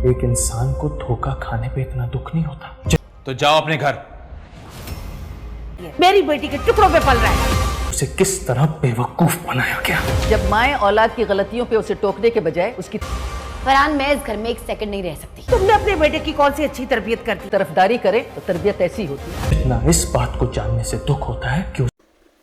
एक इंसान को धोखा खाने पे इतना दुख नहीं होता। तो जाओ अपने घर। मेरी बेटी के टुकड़ों पे पल रहा है। उसे किस तरह बेवकूफ बनाया गया। जब माएं औलाद की गलतियों पे उसे टोकने के बजाय उसकी फरहान, मैं इस घर में एक सेकंड नहीं रह सकती। तुमने अपने बेटे की कौन सी अच्छी तरबियत कर दी। तरफदारी करे तो तरबियत ऐसी होती है। इतना इस बात को जानने से दुख होता है कि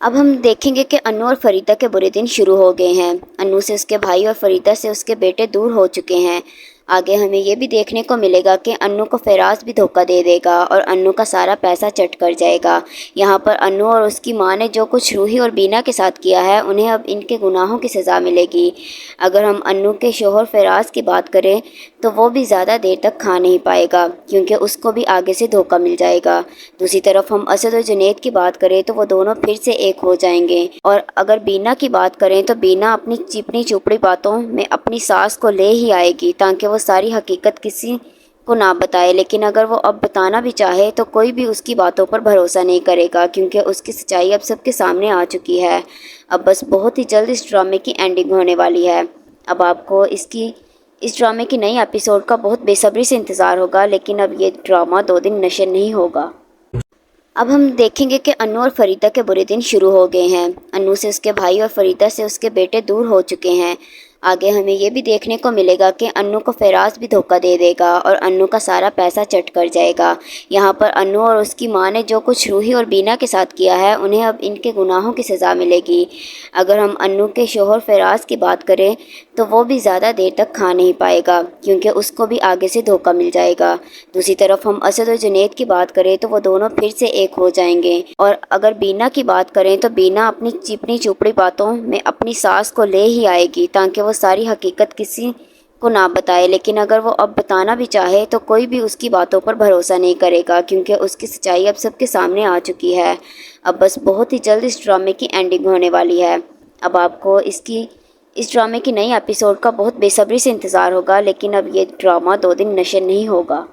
अब हम देखेंगे कि अन्नू और फरीदा के बुरे दिन शुरू हो गए हैं। अन्नू से उसके भाई और फरीदा से उसके बेटे दूर हो चुके हैं। आगे हमें ये भी देखने को मिलेगा कि अन्नू को फराज भी धोखा दे देगा और अन्नू का सारा पैसा चट कर जाएगा। यहाँ पर अन्नू और उसकी माँ ने जो कुछ रूही और बीना के साथ किया है, उन्हें अब इनके गुनाहों की सज़ा मिलेगी। अगर हम अन्नू के शोहर फराज की बात करें तो वो भी ज़्यादा देर तक खा नहीं पाएगा, क्योंकि उसको भी आगे से धोखा मिल जाएगा। दूसरी तरफ हम असद और जुनैद की बात करें तो वो दोनों फिर से एक हो जाएंगे। और अगर बीना की बात करें तो बीना अपनी चिपनी चुपड़ी बातों में अपनी सास को ले ही आएगी ताकि वो सारी हकीकत किसी को ना बताए। लेकिन अगर वो अब बताना भी चाहे तो कोई भी उसकी बातों पर भरोसा नहीं करेगा, क्योंकि उसकी सच्चाई अब सबके सामने आ चुकी है। अब बस बहुत ही जल्द इस ड्रामे की एंडिंग होने वाली है। अब आपको इस ड्रामे की नई एपिसोड का बहुत बेसब्री से इंतज़ार होगा, लेकिन अब ये ड्रामा 2 दिन नशर नहीं होगा। अब हम देखेंगे कि अन्नू और फरीदा के बुरे दिन शुरू हो गए हैं। अन्नू से उसके भाई और फरीदा से उसके बेटे दूर हो चुके हैं। आगे हमें ये भी देखने को मिलेगा कि अन्नू को फराज भी धोखा दे देगा और अन्नू का सारा पैसा चट कर जाएगा। यहाँ पर अन्नू और उसकी माँ ने जो कुछ रूही और बीना के साथ किया है, उन्हें अब इनके गुनाहों की सज़ा मिलेगी। अगर हम अन्नू के शोहर फराज की बात करें तो वो भी ज़्यादा देर तक खा नहीं पाएगा, क्योंकि उसको भी आगे से धोखा मिल जाएगा। दूसरी तरफ हम असद और जुनैद की बात करें तो वो दोनों फिर से एक हो जाएंगे। और अगर बीना की बात करें तो बीना अपनी चिपनी चुपड़ी बातों में अपनी सास को ले ही आएगी ताकि वो सारी हकीकत किसी को ना बताए। लेकिन अगर वो अब बताना भी चाहे तो कोई भी उसकी बातों पर भरोसा नहीं करेगा, क्योंकि उसकी सच्चाई अब सबके सामने आ चुकी है। अब बस बहुत ही जल्द इस ड्रामे की एंडिंग होने वाली है। अब आपको इस ड्रामे की नई एपिसोड का बहुत बेसब्री से इंतज़ार होगा, लेकिन अब ये ड्रामा 2 दिन नशर नहीं होगा।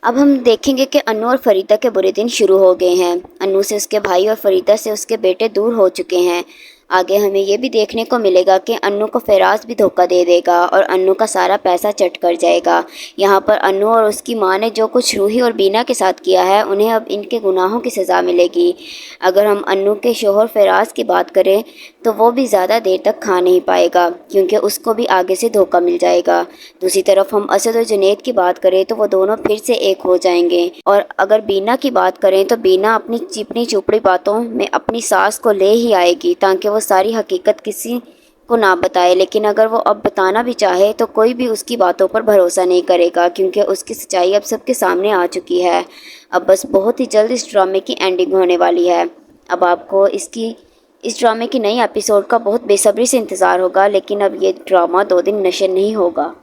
अब हम देखेंगे कि अन्नू और फरीदा के बुरे दिन शुरू हो गए हैं। अन्नू से उसके भाई और फरीदा से उसके बेटे दूर हो चुके हैं। आगे हमें ये भी देखने को मिलेगा कि अन्नू को फराज भी धोखा दे देगा और अन्नू का सारा पैसा चट कर जाएगा। यहाँ पर अन्नू और उसकी माँ ने जो कुछ रूही और बीना के साथ किया है, उन्हें अब इनके गुनाहों की सज़ा मिलेगी। अगर हम अन्नू के शोहर फराज की बात करें तो वो भी ज़्यादा देर तक खा नहीं पाएगा, क्योंकि उसको भी आगे से धोखा मिल जाएगा। दूसरी तरफ हम असद और जुनैद की बात करें तो वो दोनों फिर से एक हो जाएंगे। और अगर बीना की बात करें तो बीना अपनी चिपनी चुपड़ी बातों में अपनी सास को ले ही आएगी ताकि वो सारी हकीकत किसी को ना बताए। लेकिन अगर वो अब बताना भी चाहे तो कोई भी उसकी बातों पर भरोसा नहीं करेगा, क्योंकि उसकी सच्चाई अब सबके सामने आ चुकी है। अब बस बहुत ही जल्द इस ड्रामे की एंडिंग होने वाली है। अब आपको इस ड्रामे की नई एपिसोड का बहुत बेसब्री से इंतज़ार होगा, लेकिन अब ये ड्रामा 2 दिन नशर नहीं होगा।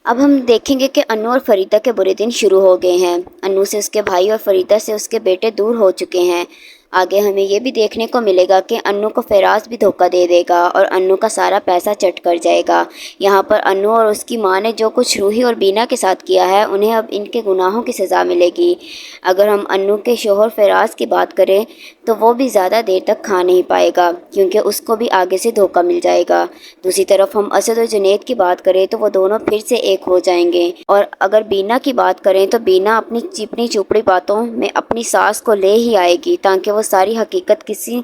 अब हम देखेंगे कि अन्नू और फरीदा के बुरे दिन शुरू हो गए हैं। अन्नू से उसके भाई और फरीदा से उसके बेटे दूर हो चुके हैं। आगे हमें ये भी देखने को मिलेगा कि अन्नू को फराज भी धोखा दे देगा और अन्नू का सारा पैसा चट कर जाएगा। यहाँ पर अन्नू और उसकी माँ ने जो कुछ रूही और बीना के साथ किया है, उन्हें अब इनके गुनाहों की सज़ा मिलेगी। अगर हम अन्नू के शोहर फराज की बात करें तो वो भी ज़्यादा देर तक खा नहीं पाएगा, क्योंकि उसको भी आगे से धोखा मिल जाएगा। दूसरी तरफ हम असद और जुनैद की बात करें तो वो दोनों फिर से एक हो जाएंगे। और अगर बीना की बात करें तो बीना अपनी चिपनी चुपड़ी बातों में अपनी सास को ले ही आएगी ताकि वो सारी हकीकत किसी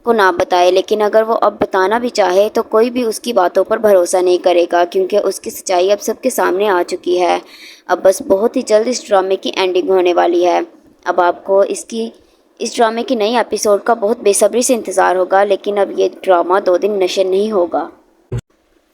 को ना बताए। लेकिन अगर वो अब बताना भी चाहे तो कोई भी उसकी बातों पर भरोसा नहीं करेगा, क्योंकि उसकी सच्चाई अब सबके सामने आ चुकी है। अब बस बहुत ही जल्द इस ड्रामे की एंडिंग होने वाली है। अब आपको इस ड्रामे की नई एपिसोड का बहुत बेसब्री से इंतज़ार होगा, लेकिन अब ये ड्रामा 2 दिन नशर नहीं होगा।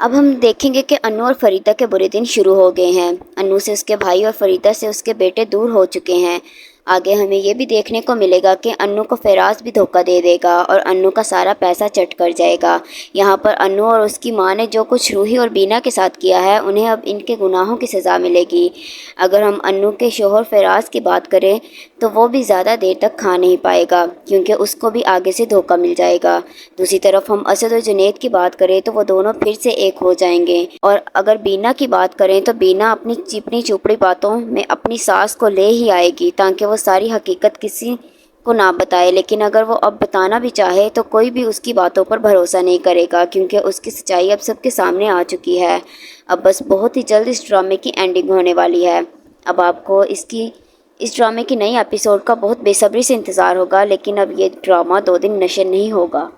अब हम देखेंगे कि अन्नू और फरीदा के बुरे दिन शुरू हो गए हैं। अन्नू से उसके भाई और फरीदा से उसके बेटे दूर हो चुके हैं। आगे हमें ये भी देखने को मिलेगा कि अन्नू को फराज भी धोखा दे देगा और अन्नू का सारा पैसा चट कर जाएगा। यहाँ पर अन्नू और उसकी माँ ने जो कुछ रूही और बीना के साथ किया है, उन्हें अब इनके गुनाहों की सज़ा मिलेगी। अगर हम अन्नू के शोहर फराज की बात करें तो वो भी ज़्यादा देर तक खा नहीं पाएगा, क्योंकि उसको भी आगे से धोखा मिल जाएगा। दूसरी तरफ हम असद और जुनैद की बात करें तो वो दोनों फिर से एक हो जाएंगे। और अगर बीना की बात करें तो बीना अपनी चिपनी चुपड़ी बातों में अपनी सास को ले ही आएगी ताकि वो सारी हकीकत किसी को ना बताए, लेकिन अगर वो अब बताना भी चाहे तो कोई भी उसकी बातों पर भरोसा नहीं करेगा क्योंकि उसकी सच्चाई अब सबके सामने आ चुकी है। अब बस बहुत ही जल्द इस ड्रामे की एंडिंग होने वाली है। अब आपको इस ड्रामे की नई एपिसोड का बहुत बेसब्री से इंतज़ार होगा, लेकिन अब ये ड्रामा 2 दिन नशर नहीं होगा।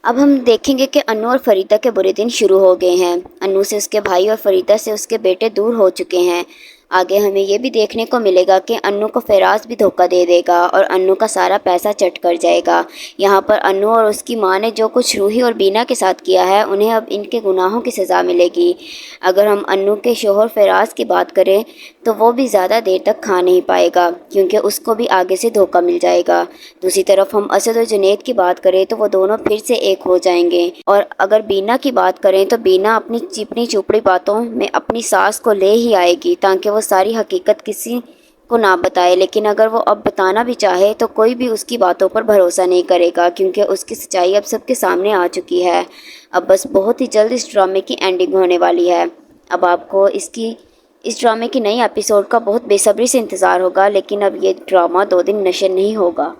अब हम देखेंगे कि अन्नू और फरीदा के बुरे दिन शुरू हो गए हैं। अन्नू से उसके भाई और फरीदा से उसके बेटे दूर हो चुके हैं। आगे हमें ये भी देखने को मिलेगा कि अन्नू को फराज भी धोखा दे देगा और अन्नू का सारा पैसा चट कर जाएगा। यहाँ पर अन्नू और उसकी माँ ने जो कुछ रूही और बीना के साथ किया है, उन्हें अब इनके गुनाहों की सज़ा मिलेगी। अगर हम अन्नू के शोहर फराज की बात करें तो वो भी ज़्यादा देर तक खा नहीं पाएगा क्योंकि उसको भी आगे से धोखा मिल जाएगा। दूसरी तरफ हम असद और जुनैद की बात करें तो वो दोनों फिर से एक हो जाएंगे। और अगर बीना की बात करें तो बीना अपनी चिपनी चुपड़ी बातों में अपनी सास को ले ही आएगी ताकि वो सारी हकीकत किसी को ना बताए, लेकिन अगर वो अब बताना भी चाहे तो कोई भी उसकी बातों पर भरोसा नहीं करेगा क्योंकि उसकी सच्चाई अब सबके सामने आ चुकी है। अब बस बहुत ही जल्द इस ड्रामे की एंडिंग होने वाली है। अब आपको इस ड्रामे की नई एपिसोड का बहुत बेसब्री से इंतज़ार होगा, लेकिन अब ये ड्रामा 2 दिन नशर नहीं होगा।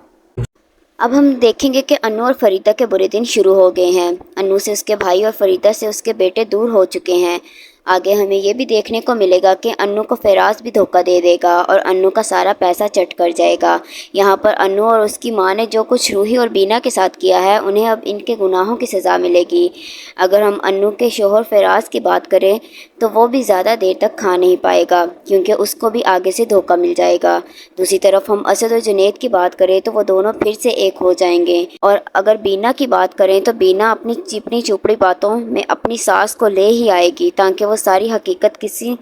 अब हम देखेंगे कि अन्नू और फरीदा के बुरे दिन शुरू हो गए हैं। अन्नू से उसके भाई और फरीदा से उसके बेटे दूर हो चुके हैं। आगे हमें ये भी देखने को मिलेगा कि अन्नू को फराज भी धोखा दे देगा और अन्नू का सारा पैसा चट कर जाएगा। यहाँ पर अन्नू और उसकी माँ ने जो कुछ रूही और बीना के साथ किया है, उन्हें अब इनके गुनाहों की सज़ा मिलेगी। अगर हम अन्नू के शोहर फराज की बात करें तो वो भी ज़्यादा देर तक खा नहीं पाएगा क्योंकि उसको भी आगे से धोखा मिल जाएगा। दूसरी तरफ हम असद और जुनैद की बात करें तो वो दोनों फिर से एक हो जाएंगे। और अगर बीना की बात करें तो बीना अपनी चिपनी चुपड़ी बातों में अपनी सास को ले ही आएगी ताकि वो सारी हकीकत किसी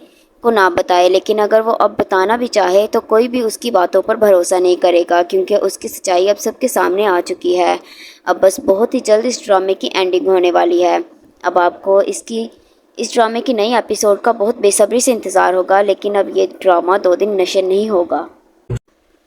को ना बताए, लेकिन अगर वो अब बताना भी चाहे तो कोई भी उसकी बातों पर भरोसा नहीं करेगा क्योंकि उसकी सच्चाई अब सबके सामने आ चुकी है। अब बस बहुत ही जल्द इस ड्रामे की एंडिंग होने वाली है। अब आपको इस ड्रामे की नई एपिसोड का बहुत बेसब्री से इंतज़ार होगा, लेकिन अब ये ड्रामा 2 दिन नशर नहीं होगा।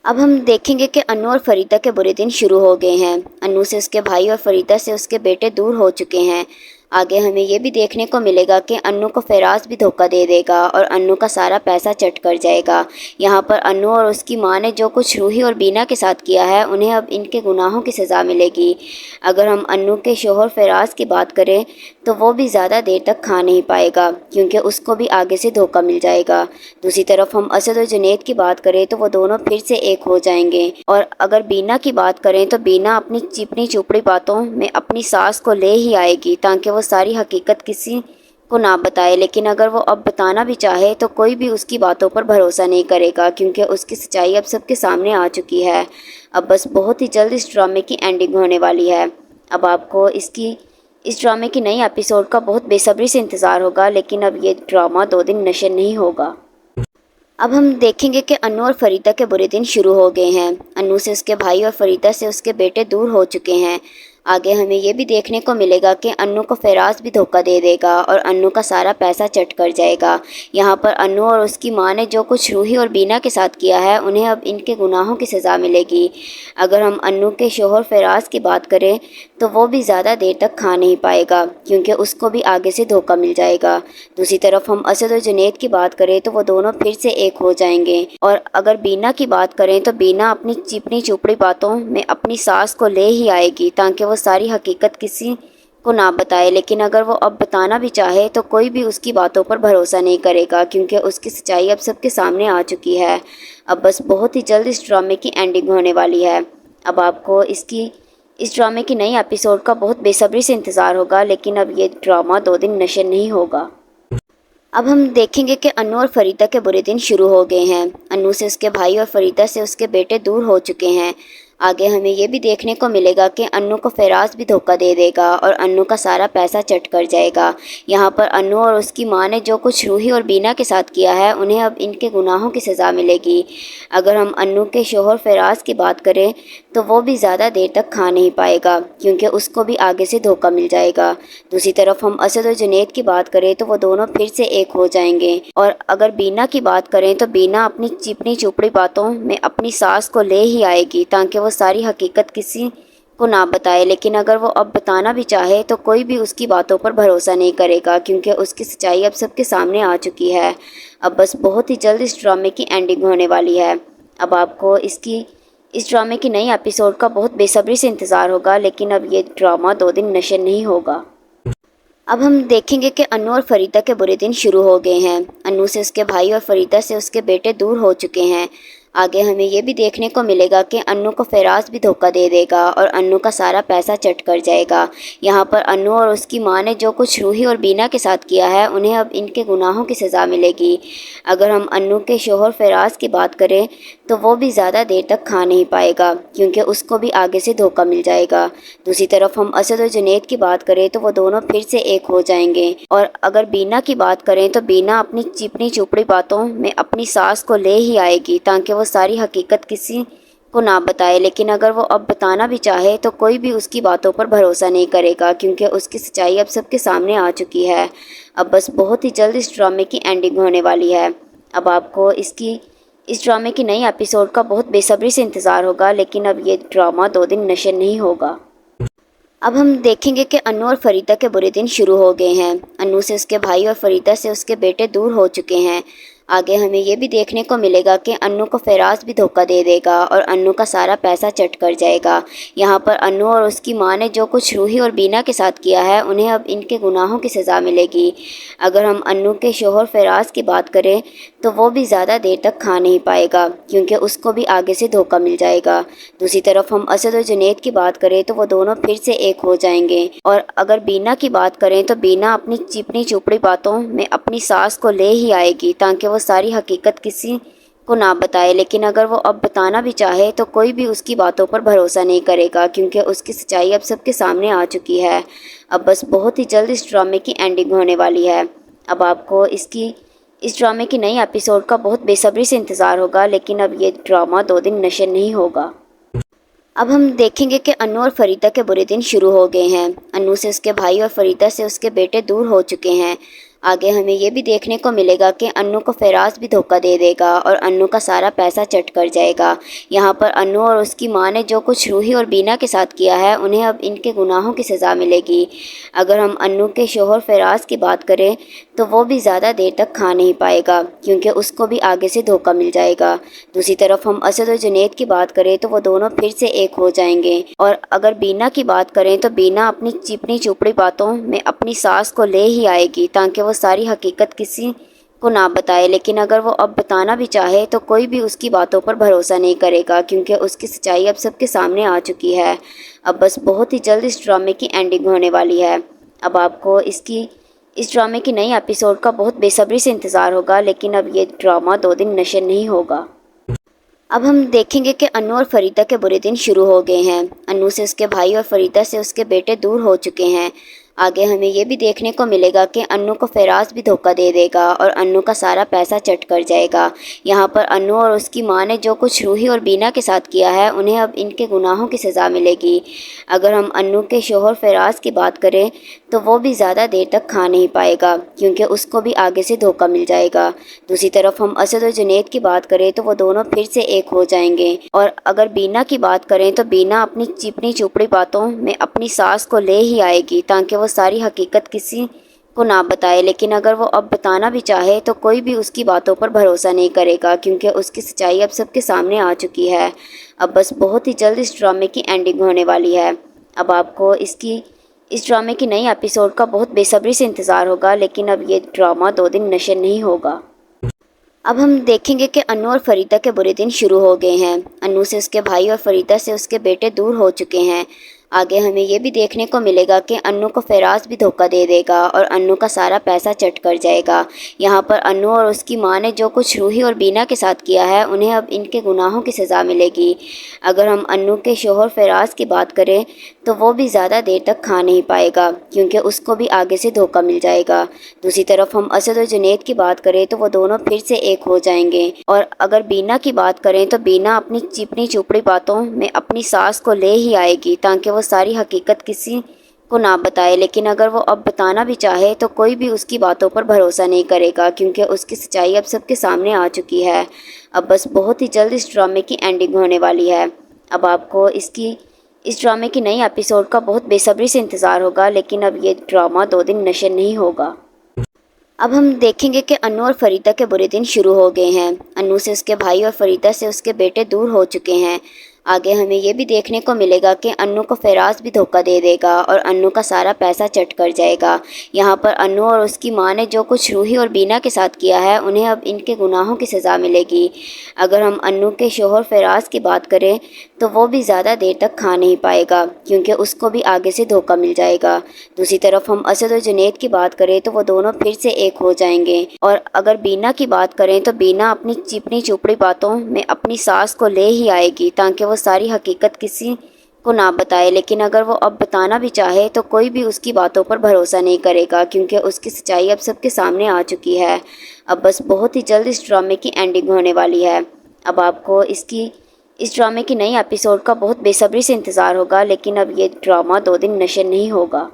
अब हम देखेंगे कि अन्नू और फरीदा के बुरे दिन शुरू हो गए हैं। अन्नू से उसके भाई और फरीदा से उसके बेटे दूर हो चुके हैं। आगे हमें ये भी देखने को मिलेगा कि अन्नू को फराज भी धोखा दे देगा और अन्नू का सारा पैसा चट कर जाएगा। यहाँ पर अन्नू और उसकी माँ ने जो कुछ रूही और बीना के साथ किया है, उन्हें अब इनके गुनाहों की सज़ा मिलेगी। अगर हम अन्नू के शोहर फराज की बात करें तो वो भी ज़्यादा देर तक खा नहीं पाएगा क्योंकि उसको भी आगे से धोखा मिल जाएगा। दूसरी तरफ हम असद और जुनैद की बात करें तो वो दोनों फिर से एक हो जाएंगे। और अगर बीना की बात करें तो बीना अपनी चिपनी चुपड़ी बातों में अपनी सास को ले ही आएगी ताकि वो सारी हकीकत किसी को ना बताए, लेकिन अगर वो अब बताना भी चाहे तो कोई भी उसकी बातों पर भरोसा नहीं करेगा क्योंकि उसकी सच्चाई अब सबके सामने आ चुकी है। अब बस बहुत ही जल्द इस ड्रामे की एंडिंग होने वाली है। अब आपको इस ड्रामे की नई एपिसोड का बहुत बेसब्री से इंतज़ार होगा, लेकिन अब ये ड्रामा 2 दिन नशर नहीं होगा। अब हम देखेंगे कि अन्नू और फरीदा के बुरे दिन शुरू हो गए हैं। अन्नू से उसके भाई और फरीदा से उसके बेटे दूर हो चुके हैं। आगे हमें ये भी देखने को मिलेगा कि अन्नू को फराज भी धोखा दे देगा और अन्नू का सारा पैसा चट कर जाएगा। यहाँ पर अन्नू और उसकी माँ ने जो कुछ रूही और बीना के साथ किया है, उन्हें अब इनके गुनाहों की सज़ा मिलेगी। अगर हम अन्नू के शोहर फराज की बात करें तो वो भी ज़्यादा देर तक खा नहीं पाएगा क्योंकि उसको भी आगे से धोखा मिल जाएगा। दूसरी तरफ हम असद और जुनैद की बात करें तो वो दोनों फिर से एक हो जाएंगे। और अगर बीना की बात करें तो बीना अपनी चिपनी चुपड़ी बातों में अपनी सास को ले ही आएगी ताकि वो सारी हकीकत किसी को ना बताए, लेकिन अगर वो अब बताना भी चाहे तो कोई भी उसकी बातों पर भरोसा नहीं करेगा क्योंकि उसकी सच्चाई अब सबके सामने आ चुकी है। अब बस बहुत ही जल्द इस ड्रामे की एंडिंग होने वाली है। अब आपको इस ड्रामे की नई एपिसोड का बहुत बेसब्री से इंतज़ार होगा, लेकिन अब ये ड्रामा 2 दिन नशर नहीं होगा। अब हम देखेंगे कि अन्नू और फरीदा के बुरे दिन शुरू हो गए हैं। अन्नू से उसके भाई और फरीदा से उसके बेटे दूर हो चुके हैं। आगे हमें ये भी देखने को मिलेगा कि अन्नू को फराज भी धोखा दे देगा और अन्नू का सारा पैसा चट कर जाएगा। यहाँ पर अन्नू और उसकी माँ ने जो कुछ रूही और बीना के साथ किया है, उन्हें अब इनके गुनाहों की सज़ा मिलेगी। अगर हम अन्नू के शोहर फराज की बात करें तो वो भी ज़्यादा देर तक खा नहीं पाएगा क्योंकि उसको भी आगे से धोखा मिल जाएगा। दूसरी तरफ हम असद और जुनैद की बात करें तो वो दोनों फिर से एक हो जाएंगे। और अगर बीना की बात करें तो बीना अपनी चिपनी चुपड़ी बातों में अपनी सास को ले ही आएगी ताकि वो सारी हकीकत किसी को ना बताए, लेकिन अगर वो अब बताना भी चाहे तो कोई भी उसकी बातों पर भरोसा नहीं करेगा क्योंकि उसकी सच्चाई अब सबके सामने आ चुकी है। अब बस बहुत ही जल्द इस ड्रामे की एंडिंग होने वाली है। अब आपको इस ड्रामे की नई एपिसोड का बहुत बेसब्री से इंतज़ार होगा, लेकिन अब ये ड्रामा 2 दिन नशर नहीं होगा। अब हम देखेंगे कि अन्नू और फरीदा के बुरे दिन शुरू हो गए हैं। अन्नू से उसके भाई और फरीदा से उसके बेटे दूर हो चुके हैं। आगे हमें ये भी देखने को मिलेगा कि अन्नू को फराज भी धोखा दे देगा और अन्नू का सारा पैसा चट कर जाएगा। यहाँ पर अन्नू और उसकी माँ ने जो कुछ रूही और बीना के साथ किया है, उन्हें अब इनके गुनाहों की सज़ा मिलेगी। अगर हम अन्नू के शोहर फराज की बात करें तो वो भी ज़्यादा देर तक खा नहीं पाएगा, क्योंकि उसको भी आगे से धोखा मिल जाएगा। दूसरी तरफ हम असद और जुनैद की बात करें तो वो दोनों फिर से एक हो जाएंगे। और अगर बीना की बात करें तो बीना अपनी चिपनी चुपड़ी बातों में अपनी सास को ले ही आएगी, ताकि वो सारी हकीकत किसी को ना बताए। लेकिन अगर वो अब बताना भी चाहे तो कोई भी उसकी बातों पर भरोसा नहीं करेगा, क्योंकि उसकी सच्चाई अब सबके सामने आ चुकी है। अब बस बहुत ही जल्द इस ड्रामे की एंडिंग होने वाली है। अब आपको इस ड्रामे की नई एपिसोड का बहुत बेसब्री से इंतज़ार होगा, लेकिन अब ये ड्रामा 2 दिन नशर नहीं होगा। अब हम देखेंगे कि अन्नू और फरीदा के बुरे दिन शुरू हो गए हैं। अन्नू से उसके भाई और फरीदा से उसके बेटे दूर हो चुके हैं। आगे हमें ये भी देखने को मिलेगा कि अन्नू को फराज भी धोखा दे देगा और अन्नू का सारा पैसा चट कर जाएगा। यहाँ पर अन्नू और उसकी माँ ने जो कुछ रूही और बीना के साथ किया है, उन्हें अब इनके गुनाहों की सज़ा मिलेगी। अगर हम अन्नू के शोहर फराज की बात करें तो वो भी ज़्यादा देर तक खा नहीं पाएगा, क्योंकि उसको भी आगे से धोखा मिल जाएगा। दूसरी तरफ हम असद और जुनैद की बात करें तो वो दोनों फिर से एक हो जाएंगे। और अगर बीना की बात करें तो बीना अपनी चिपनी चुपड़ी बातों में अपनी सास को ले ही आएगी, ताकि वो सारी हकीकत किसी को ना बताए। लेकिन अगर वो अब बताना भी चाहे तो कोई भी उसकी बातों पर भरोसा नहीं करेगा, क्योंकि उसकी सच्चाई अब सबके सामने आ चुकी है। अब बस बहुत ही जल्द इस ड्रामे की एंडिंग होने वाली है। अब आपको इस ड्रामे की नई एपिसोड का बहुत बेसब्री से इंतज़ार होगा, लेकिन अब ये ड्रामा 2 दिन नशर नहीं होगा। अब हम देखेंगे कि अन्नू और फरीदा के बुरे दिन शुरू हो गए हैं। अन्नू से उसके भाई और फरीदा से उसके बेटे दूर हो चुके हैं। आगे हमें ये भी देखने को मिलेगा कि अन्नू को फराज भी धोखा दे देगा और अन्नू का सारा पैसा चट कर जाएगा। यहाँ पर अन्नू और उसकी माँ ने जो कुछ रूही और बीना के साथ किया है, उन्हें अब इनके गुनाहों की सज़ा मिलेगी। अगर हम अन्नू के शोहर फराज की बात करें तो वो भी ज़्यादा देर तक खा नहीं पाएगा, क्योंकि उसको भी आगे से धोखा मिल जाएगा। दूसरी तरफ हम असद और जुनैद की बात करें तो वो दोनों फिर से एक हो जाएंगे। और अगर बीना की बात करें तो बीना अपनी चिपनी चुपड़ी बातों में अपनी सास को ले ही आएगी, ताकि वो सारी हकीकत किसी को ना बताए। लेकिन अगर वो अब बताना भी चाहे तो कोई भी उसकी बातों पर भरोसा नहीं करेगा, क्योंकि उसकी सच्चाई अब सबके सामने आ चुकी है। अब बस बहुत ही जल्द इस ड्रामे की एंडिंग होने वाली है। अब आपको इस ड्रामे की नई एपिसोड का बहुत बेसब्री से इंतज़ार होगा, लेकिन अब ये ड्रामा 2 दिन नशर नहीं होगा। अब हम देखेंगे कि अन्नू और फरीदा के बुरे दिन शुरू हो गए हैं। अन्नू से उसके भाई और फरीदा से उसके बेटे दूर हो चुके हैं। आगे हमें ये भी देखने को मिलेगा कि अन्नू को फराज भी धोखा दे देगा और अन्नू का सारा पैसा चट कर जाएगा। यहाँ पर अन्नू और उसकी माँ ने जो कुछ रूही और बीना के साथ किया है, उन्हें अब इनके गुनाहों की सज़ा मिलेगी। अगर हम अन्नू के शोहर फराज की बात करें तो वो भी ज़्यादा देर तक खा नहीं पाएगा, क्योंकि उसको भी आगे से धोखा मिल जाएगा। दूसरी तरफ हम असद और जुनैद की बात करें तो वो दोनों फिर से एक हो जाएंगे। और अगर बीना की बात करें तो बीना अपनी चिपनी चुपड़ी बातों में अपनी सास को ले ही आएगी, ताकि वो सारी हकीकत किसी को ना बताए। लेकिन अगर वो अब बताना भी चाहे तो कोई भी उसकी बातों पर भरोसा नहीं करेगा, क्योंकि उसकी सच्चाई अब सबके सामने आ चुकी है। अब बस बहुत ही जल्द इस ड्रामे की एंडिंग होने वाली है। अब आपको इस ड्रामे की नई एपिसोड का बहुत बेसब्री से इंतज़ार होगा, लेकिन अब ये ड्रामा 2 दिन नशर नहीं होगा। अब हम देखेंगे कि अन्नू और फरीदा के बुरे दिन शुरू हो गए हैं। अन्नू से उसके भाई और फरीदा से उसके बेटे दूर हो चुके हैं। आगे हमें ये भी देखने को मिलेगा कि अन्नू को फराज भी धोखा दे देगा और अन्नू का सारा पैसा चट कर जाएगा। यहाँ पर अन्नू और उसकी माँ ने जो कुछ रूही और बीना के साथ किया है, उन्हें अब इनके गुनाहों की सज़ा मिलेगी। अगर हम अन्नू के शोहर फराज की बात करें तो वो भी ज़्यादा देर तक खा नहीं पाएगा, क्योंकि उसको भी आगे से धोखा मिल जाएगा। दूसरी तरफ हम असद और जुनैद की बात करें तो वो दोनों फिर से एक हो जाएंगे। और अगर बीना की बात करें तो बीना अपनी चिपनी चुपड़ी बातों में अपनी सास को ले ही आएगी, ताकि वो सारी हकीकत किसी को ना बताए। लेकिन अगर वो अब बताना भी चाहे तो कोई भी उसकी बातों पर भरोसा नहीं करेगा, क्योंकि उसकी सच्चाई अब सबके सामने आ चुकी है। अब बस बहुत ही जल्द इस ड्रामे की एंडिंग होने वाली है। अब आपको इस ड्रामे की नई एपिसोड का बहुत बेसब्री से इंतज़ार होगा, लेकिन अब ये ड्रामा 2 दिन नशर नहीं होगा। अब हम देखेंगे कि अन्नू और फरीदा के बुरे दिन शुरू हो गए हैं। अन्नू से उसके भाई और फरीदा से उसके बेटे दूर हो चुके हैं। आगे हमें ये भी देखने को मिलेगा कि अन्नू को फराज भी धोखा दे देगा और अन्नू का सारा पैसा चट कर जाएगा। यहाँ पर अन्नू और उसकी माँ ने जो कुछ रूही और बीना के साथ किया है उन्हें अब इनके गुनाहों की सज़ा मिलेगी। अगर हम अन्नू के शोहर फराज की बात करें तो वो भी ज़्यादा देर तक खा नहीं पाएगा क्योंकि उसको भी आगे से धोखा मिल जाएगा। दूसरी तरफ हम असद और जुनैद की बात करें तो वो दोनों फिर से एक हो जाएंगे। और अगर बीना की बात करें तो बीना अपनी चिपनी चुपड़ी बातों में अपनी सास को ले ही आएगी ताकि वो सारी हकीकत किसी को ना बताए, लेकिन अगर वो अब बताना भी चाहे तो कोई भी उसकी बातों पर भरोसा नहीं करेगा क्योंकि उसकी सच्चाई अब सबके सामने आ चुकी है। अब बस बहुत ही जल्द इस ड्रामे की एंडिंग होने वाली है। अब आपको इस ड्रामे की नई एपिसोड का बहुत बेसब्री से इंतज़ार होगा, लेकिन अब ये ड्रामा 2 दिन नशर नहीं होगा।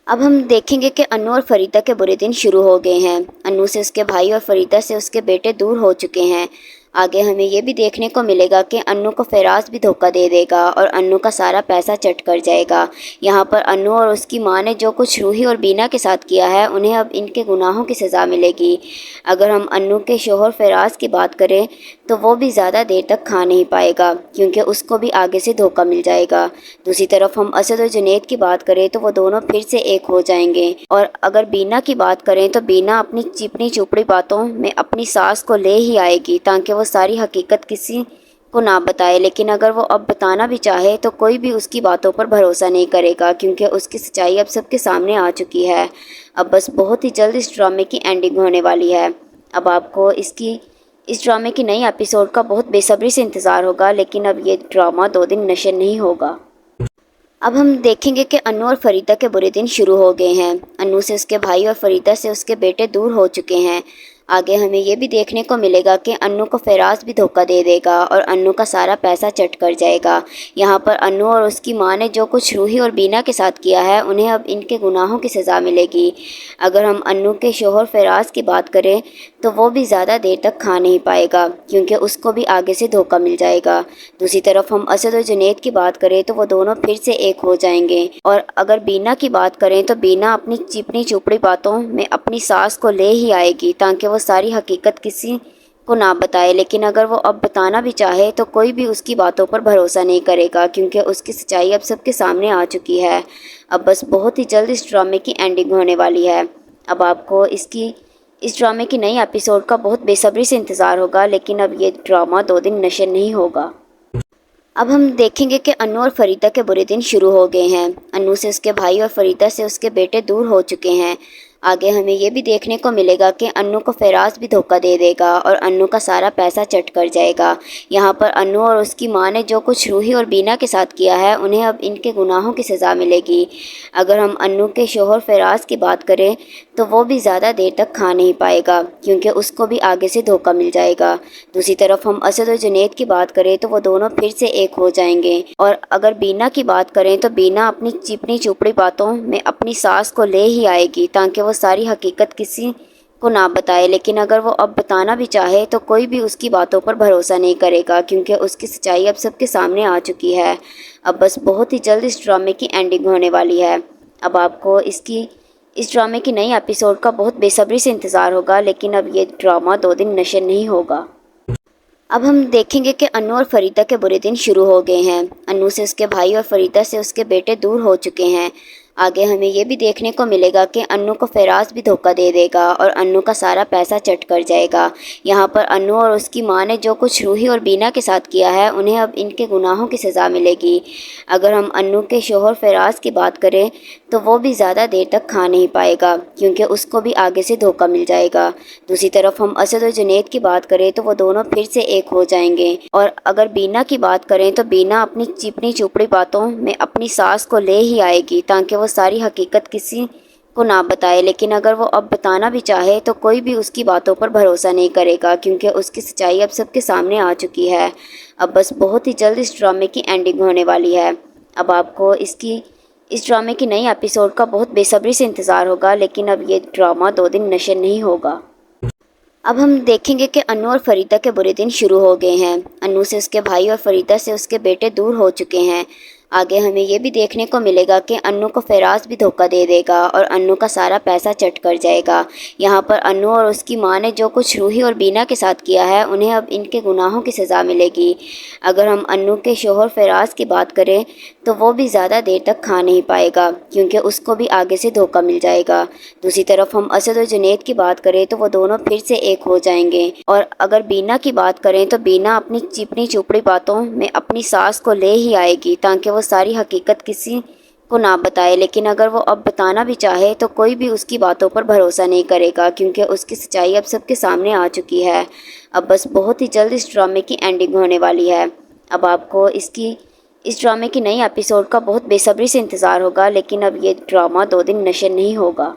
अब हम देखेंगे कि अन्नू और फरीदा के बुरे दिन शुरू हो गए हैं। अन्नू से उसके भाई और फरीदा से उसके बेटे दूर हो चुके हैं। आगे हमें ये भी देखने को मिलेगा कि अन्नू को फराज भी धोखा दे देगा और अन्नू का सारा पैसा चट कर जाएगा। यहाँ पर अन्नू और उसकी माँ ने जो कुछ रूही और बीना के साथ किया है उन्हें अब इनके गुनाहों की सज़ा मिलेगी। अगर हम अन्नू के शोहर फराज की बात करें तो वो भी ज़्यादा देर तक खा नहीं पाएगा क्योंकि उसको भी आगे से धोखा मिल जाएगा। दूसरी तरफ हम असद और जुनैद की बात करें तो वो दोनों फिर से एक हो जाएंगे। और अगर बीना की बात करें तो बीना अपनी चिपनी चुपड़ी बातों में अपनी सास को ले ही आएगी ताकि वो सारी हकीकत किसी को ना बताए, लेकिन अगर वो अब बताना भी चाहे तो कोई भी उसकी बातों पर भरोसा नहीं करेगा क्योंकि उसकी सच्चाई अब सबके सामने आ चुकी है। अब बस बहुत ही जल्द इस ड्रामे की एंडिंग होने वाली है। अब आपको इस ड्रामे की नई एपिसोड का बहुत बेसब्री से इंतज़ार होगा, लेकिन अब ये ड्रामा 2 दिन नशर नहीं होगा। अब हम देखेंगे कि अन्नू और फरीदा के बुरे दिन शुरू हो गए हैं। अन्नू से उसके भाई और फरीदा से उसके बेटे दूर हो चुके हैं। आगे हमें ये भी देखने को मिलेगा कि अन्नू को फराज भी धोखा दे देगा और अन्नू का सारा पैसा चट कर जाएगा। यहाँ पर अन्नू और उसकी माँ ने जो कुछ रूही और बीना के साथ किया है उन्हें अब इनके गुनाहों की सज़ा मिलेगी। अगर हम अन्नू के शोहर फराज की बात करें तो वो भी ज़्यादा देर तक खा नहीं पाएगा क्योंकि उसको भी आगे से धोखा मिल जाएगा। दूसरी तरफ हम असद और जुनैद की बात करें तो वो दोनों फिर से एक हो जाएंगे। और अगर बीना की बात करें तो बीना अपनी चिपनी चुपड़ी बातों में अपनी सास को ले ही आएगी ताकि वो सारी हकीकत किसी को ना बताए, लेकिन अगर वो अब बताना भी चाहे तो कोई भी उसकी बातों पर भरोसा नहीं करेगा क्योंकि उसकी सच्चाई अब सबके सामने आ चुकी है। अब बस बहुत ही जल्द इस ड्रामे की एंडिंग होने वाली है। अब आपको इस ड्रामे की नई एपिसोड का बहुत बेसब्री से इंतज़ार होगा, लेकिन अब ये ड्रामा 2 दिन नशर नहीं होगा। अब हम देखेंगे कि अन्नू और फरीदा के बुरे दिन शुरू हो गए हैं। अन्नू से उसके भाई और फरीदा से उसके बेटे दूर हो चुके हैं। आगे हमें ये भी देखने को मिलेगा कि अन्नू को फराज भी धोखा दे देगा और अन्नू का सारा पैसा चट कर जाएगा। यहाँ पर अन्नू और उसकी माँ ने जो कुछ रूही और बीना के साथ किया है उन्हें अब इनके गुनाहों की सज़ा मिलेगी। अगर हम अन्नू के शोहर फराज की बात करें तो वो भी ज़्यादा देर तक खा नहीं पाएगा क्योंकि उसको भी आगे से धोखा मिल जाएगा। दूसरी तरफ हम असद और जुनैद की बात करें तो वो दोनों फिर से एक हो जाएंगे। और अगर बीना की बात करें तो बीना अपनी चिपनी चुपड़ी बातों में अपनी सास को ले ही आएगी ताकि वो सारी हकीकत किसी को ना बताए, लेकिन अगर वो अब बताना भी चाहे तो कोई भी उसकी बातों पर भरोसा नहीं करेगा क्योंकि उसकी सच्चाई अब सबके सामने आ चुकी है। अब बस बहुत ही जल्द इस ड्रामे की एंडिंग होने वाली है। अब आपको इस ड्रामे की नई एपिसोड का बहुत बेसब्री से इंतज़ार होगा, लेकिन अब ये ड्रामा 2 दिन नशर नहीं होगा। अब हम देखेंगे कि अन्नू और फरीदा के बुरे दिन शुरू हो गए हैं। अन्नू से उसके भाई और फरीदा से उसके बेटे दूर हो चुके हैं। आगे हमें ये भी देखने को मिलेगा कि अन्नू को फराज भी धोखा दे देगा और अन्नू का सारा पैसा चट कर जाएगा। यहाँ पर अन्नू और उसकी माँ ने जो कुछ रूही और बीना के साथ किया है उन्हें अब इनके गुनाहों की सज़ा मिलेगी। अगर हम अन्नू के शोहर फराज की बात करें तो वो भी ज़्यादा देर तक खा नहीं पाएगा क्योंकि उसको भी आगे से धोखा मिल जाएगा। दूसरी तरफ हम असद और जुनैद की बात करें तो वो दोनों फिर से एक हो जाएंगे। और अगर बीना की बात करें तो बीना अपनी चिपनी चुपड़ी बातों में अपनी सास को ले ही आएगी ताकि वो सारी हकीकत किसी को ना बताए, लेकिन अगर वो अब बताना भी चाहे तो कोई भी उसकी बातों पर भरोसा नहीं करेगा क्योंकि उसकी सच्चाई अब सबके सामने आ चुकी है। अब बस बहुत ही जल्द इस ड्रामे की एंडिंग होने वाली है। अब आपको इस ड्रामे की नई एपिसोड का बहुत बेसब्री से इंतज़ार होगा, लेकिन अब ये ड्रामा 2 दिन नशर नहीं होगा। अब हम देखेंगे कि अन्नू और फरीदा के बुरे दिन शुरू हो गए हैं। अन्नू से उसके भाई और फरीदा से उसके बेटे दूर हो चुके हैं। आगे हमें ये भी देखने को मिलेगा कि अन्नू को फराज भी धोखा दे देगा और अन्नू का सारा पैसा चट कर जाएगा। यहाँ पर अन्नू और उसकी माँ ने जो कुछ रूही और बीना के साथ किया है उन्हें अब इनके गुनाहों की सज़ा मिलेगी। अगर हम अन्नू के शोहर फराज की बात करें तो वो भी ज़्यादा देर तक खा नहीं पाएगा क्योंकि उसको भी आगे से धोखा मिल जाएगा। दूसरी तरफ हम असद और जुनैद की बात करें तो वो दोनों फिर से एक हो जाएंगे। और अगर बीना की बात करें तो बीना अपनी चिपनी चुपड़ी बातों में अपनी सास को ले ही आएगी ताकि वो सारी हकीकत किसी को ना बताए, लेकिन अगर वो अब बताना भी चाहे तो कोई भी उसकी बातों पर भरोसा नहीं करेगा क्योंकि उसकी सच्चाई अब सबके सामने आ चुकी है। अब बस बहुत ही जल्द इस ड्रामे की एंडिंग होने वाली है। अब आपको इस ड्रामे की नई एपिसोड का बहुत बेसब्री से इंतज़ार होगा, लेकिन अब ये ड्रामा 2 दिन नशर नहीं होगा।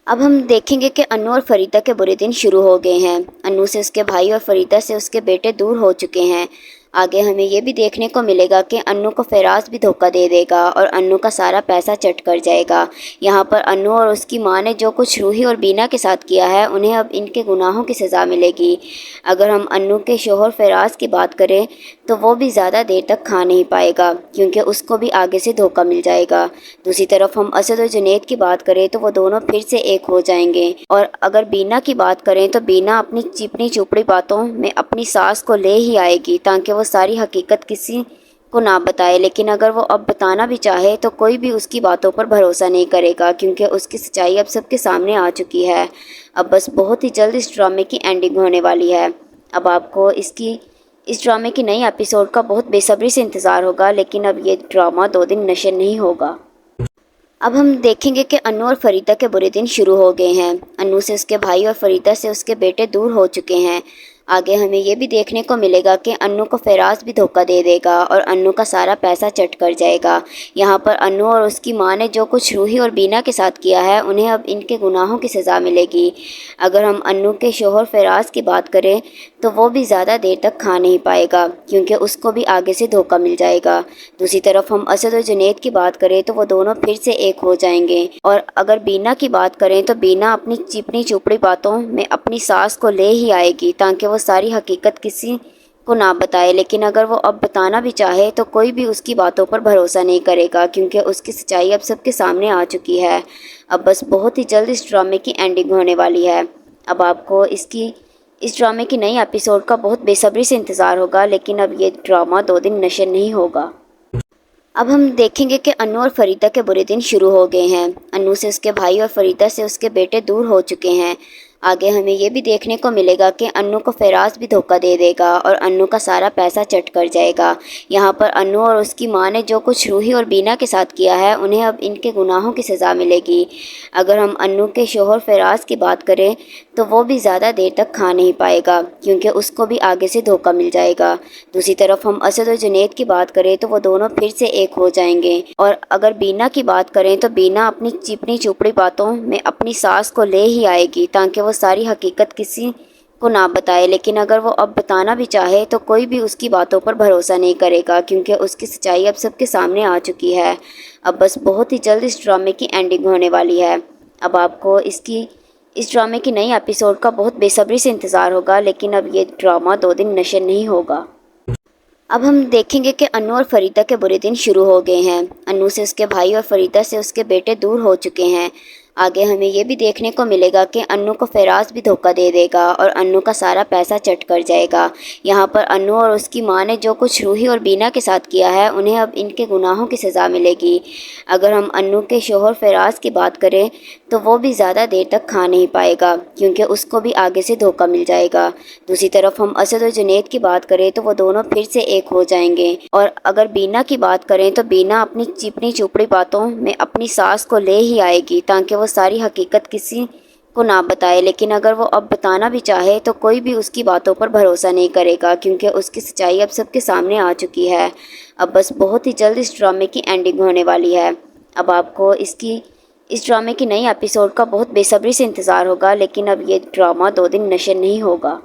अब हम देखेंगे कि अन्नू और फरीदा के बुरे दिन शुरू हो गए हैं। अन्नू से उसके भाई और फरीदा से उसके बेटे दूर हो चुके हैं। आगे हमें ये भी देखने को मिलेगा कि अन्नू को फराज भी धोखा दे देगा और अन्नू का सारा पैसा चट कर जाएगा। यहाँ पर अन्नू और उसकी माँ ने जो कुछ रूही और बीना के साथ किया है उन्हें अब इनके गुनाहों की सज़ा मिलेगी। अगर हम अन्नू के शोहर फराज की बात करें तो वो भी ज़्यादा देर तक खा नहीं पाएगा क्योंकि उसको भी आगे से धोखा मिल जाएगा। दूसरी तरफ हम असद और जुनैद की बात करें तो वो दोनों फिर से एक हो जाएंगे। और अगर बीना की बात करें तो बीना अपनी चिपनी चुपड़ी बातों में अपनी सास को ले ही आएगी ताकि वो सारी हकीकत किसी को ना बताए, लेकिन अगर वो अब बताना भी चाहे तो कोई भी उसकी बातों पर भरोसा नहीं करेगा क्योंकि उसकी सच्चाई अब सबके सामने आ चुकी है। अब बस बहुत ही जल्द इस ड्रामे की एंडिंग होने वाली है। अब आपको इस ड्रामे की नई एपिसोड का बहुत बेसब्री से इंतज़ार होगा, लेकिन अब ये ड्रामा 2 दिन नशर नहीं होगा। अब हम देखेंगे कि अन्नू और फरीदा के बुरे दिन शुरू हो गए हैं। अन्नू से उसके भाई और फरीदा से उसके बेटे दूर हो चुके हैं। आगे हमें ये भी देखने को मिलेगा कि अन्नू को फराज भी धोखा दे देगा और अन्नू का सारा पैसा चट कर जाएगा। यहाँ पर अन्नू और उसकी माँ ने जो कुछ रूही और बीना के साथ किया है उन्हें अब इनके गुनाहों की सज़ा मिलेगी। अगर हम अन्नू के शोहर फराज की बात करें तो वो भी ज़्यादा देर तक खा नहीं पाएगा क्योंकि उसको भी आगे से धोखा मिल जाएगा। दूसरी तरफ हम असद और जुनैद की बात करें तो वो दोनों फिर से एक हो जाएंगे। और अगर बीना की बात करें तो बीना अपनी चिपनी चुपड़ी बातों में अपनी सास को ले ही आएगी ताकि वो सारी हकीकत किसी को ना बताए, लेकिन अगर वो अब बताना भी चाहे तो कोई भी उसकी बातों पर भरोसा नहीं करेगा क्योंकि उसकी सच्चाई अब सबके सामने आ चुकी है। अब बस बहुत ही जल्द इस ड्रामे की एंडिंग होने वाली है। अब आपको इस ड्रामे की नई एपिसोड का बहुत बेसब्री से इंतज़ार होगा, लेकिन अब ये ड्रामा 2 दिन नशर नहीं होगा। अब हम देखेंगे कि अन्नू और फरीदा के बुरे दिन शुरू हो गए हैं। अन्नू से उसके भाई और फरीदा से उसके बेटे दूर हो चुके हैं। आगे हमें ये भी देखने को मिलेगा कि अन्नू को फराज भी धोखा दे देगा और अन्नू का सारा पैसा चट कर जाएगा। यहाँ पर अन्नू और उसकी माँ ने जो कुछ रूही और बीना के साथ किया है उन्हें अब इनके गुनाहों की सज़ा मिलेगी। अगर हम अन्नू के शोहर फराज की बात करें तो वो भी ज़्यादा देर तक खा नहीं पाएगा क्योंकि उसको भी आगे से धोखा मिल जाएगा। दूसरी तरफ हम असद और जुनैद की बात करें तो वो दोनों फिर से एक हो जाएंगे। और अगर बीना की बात करें तो बीना अपनी चिपनी चुपड़ी बातों में अपनी सास को ले ही आएगी ताकि वो सारी हकीकत किसी को ना बताए, लेकिन अगर वो अब बताना भी चाहे तो कोई भी उसकी बातों पर भरोसा नहीं करेगा क्योंकि उसकी सच्चाई अब सबके सामने आ चुकी है। अब बस बहुत ही जल्द इस ड्रामे की एंडिंग होने वाली है। अब आपको इस ड्रामे की नई एपिसोड का बहुत बेसब्री से इंतज़ार होगा, लेकिन अब ये ड्रामा 2 दिन नशर नहीं होगा। अब हम देखेंगे कि अन्नू और फरीदा के बुरे दिन शुरू हो गए हैं। अन्नू से उसके भाई और फरीदा से उसके बेटे दूर हो चुके हैं। आगे हमें ये भी देखने को मिलेगा कि अन्नू को फराज भी धोखा दे देगा और अन्नू का सारा पैसा चट कर जाएगा। यहाँ पर अन्नू और उसकी माँ ने जो कुछ रूही और बीना के साथ किया है उन्हें अब इनके गुनाहों की सज़ा मिलेगी। अगर हम अन्नू के शोहर फराज की बात करें तो वो भी ज़्यादा देर तक खा नहीं पाएगा क्योंकि उसको भी आगे से धोखा मिल जाएगा। दूसरी तरफ हम असद और जुनैद की बात करें तो वो दोनों फिर से एक हो जाएंगे। और अगर बीना की बात करें तो बीना अपनी चिपनी चुपड़ी बातों में अपनी सास को ले ही आएगी ताकि वो सारी हकीकत किसी को ना बताए, लेकिन अगर वो अब बताना भी चाहे तो कोई भी उसकी बातों पर भरोसा नहीं करेगा क्योंकि उसकी सच्चाई अब सबके सामने आ चुकी है। अब बस बहुत ही जल्द इस ड्रामे की एंडिंग होने वाली है। अब आपको इस ड्रामे की नई एपिसोड का बहुत बेसब्री से इंतज़ार होगा, लेकिन अब ये ड्रामा 2 दिन नशर नहीं होगा।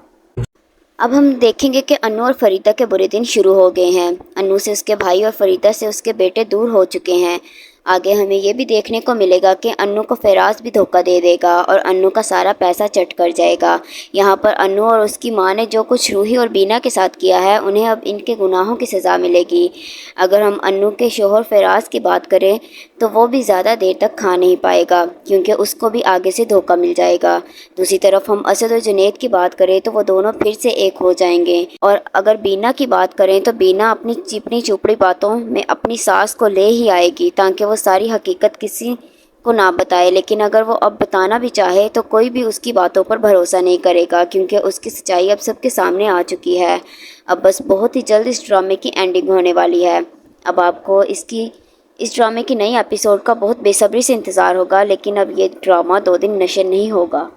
अब हम देखेंगे कि अन्नू और फरीदा के बुरे दिन शुरू हो गए हैं। अन्नू से उसके भाई और फरीदा से उसके बेटे दूर हो चुके हैं। आगे हमें ये भी देखने को मिलेगा कि अन्नू को फराज भी धोखा दे देगा और अन्नू का सारा पैसा चट कर जाएगा। यहाँ पर अन्नू और उसकी माँ ने जो कुछ रूही और बीना के साथ किया है उन्हें अब इनके गुनाहों की सज़ा मिलेगी। अगर हम अन्नू के शोहर फराज की बात करें तो वो भी ज़्यादा देर तक खा नहीं पाएगा क्योंकि उसको भी आगे से धोखा मिल जाएगा। दूसरी तरफ हम असद और जुनैद की बात करें तो वो दोनों फिर से एक हो जाएंगे। और अगर बीना की बात करें तो बीना अपनी चिपनी चुपड़ी बातों में अपनी सास को ले ही आएगी ताकि वो सारी हकीकत किसी को ना बताए, लेकिन अगर वो अब बताना भी चाहे तो कोई भी उसकी बातों पर भरोसा नहीं करेगा क्योंकि उसकी सच्चाई अब सबके सामने आ चुकी है। अब बस बहुत ही जल्द इस ड्रामे की एंडिंग होने वाली है। अब आपको इस ड्रामे की नई एपिसोड का बहुत बेसब्री से इंतज़ार होगा, लेकिन अब ये ड्रामा 2 दिन नशर नहीं होगा।